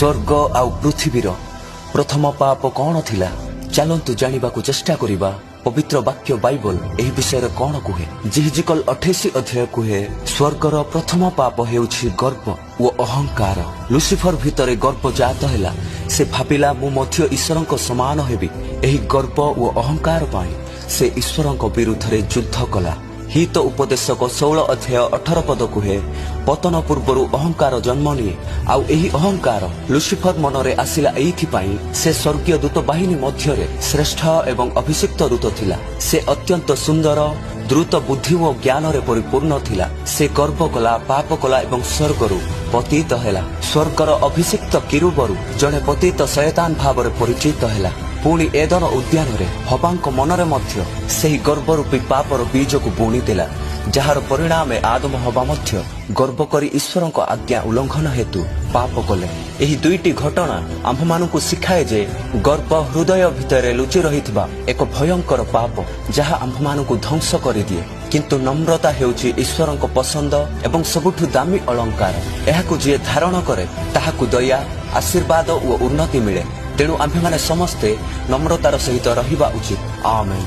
स्वर्ग आउ पृथ्वीर प्रथम पाप कौन थिला चलतु जानिबाकु चेष्टा करिबा। पवित्र वाक्य बाइबल एही विषय कौन कुहे। जिहिजिकल 28 अध्याय कुहे स्वर्गर प्रथम पाप हेउछि गर्व ओ अहंकार। लुसिफर भितरे गर्व जात हैला। से भाबिला मु मध्य ईश्वरक समान हेबी। एही गर्व ओ अहंकार पाई से ईश्वरक विरुद्धरे युद्ध कला। हित उपदेशक 16 अध्याय 18 पद कुहे पतन पूर्वरु अहंकार जन्म निये। आउ एही अहंकार लुसिफर मनरे आसिला एइथिपाई से स्वर्गीय दूत बाहिनी मध्यरे श्रेष्ठ एवं अभिषिक्त दूत थिला। से अत्यंत सुंदर द्रुत बुद्धि और ज्ञान रे परिपूर्ण थिला। से गर्व कला पाप कला एवं स्वर्गरु पतित हैला। स्वर्गर अभिषिक्त किरुबरु जड़े पतित शैतान भाव रे परिचित हैला। पुणी एदन उद्यान रे हबांक मनरे मध्य सेही गर्वरूपी पापर बीज को बुणी देला। जार परिणाम आदम हवा मध्य गर्व करी ईश्वरक आज्ञा उल्लंघन हेतु पाप कले। एही दुईटी घटना आम्भ मानकु शिखाए जे गर्व हृदय भितरे लुचि रहिथिबा एक भयंकर पाप जहा आम्भ मानकु ध्वंस करि दिए। किंतु नम्रता हेउछि ईश्वरक पसंद एवं सबुठु दामी अलंकार। एहाकु जे धारण करे ताहाकु दया आशीर्वाद और उन्नति मिले। तेणु आम्भे माने समस्ते नम्रतार सहित रहिबा उचित। आमेन।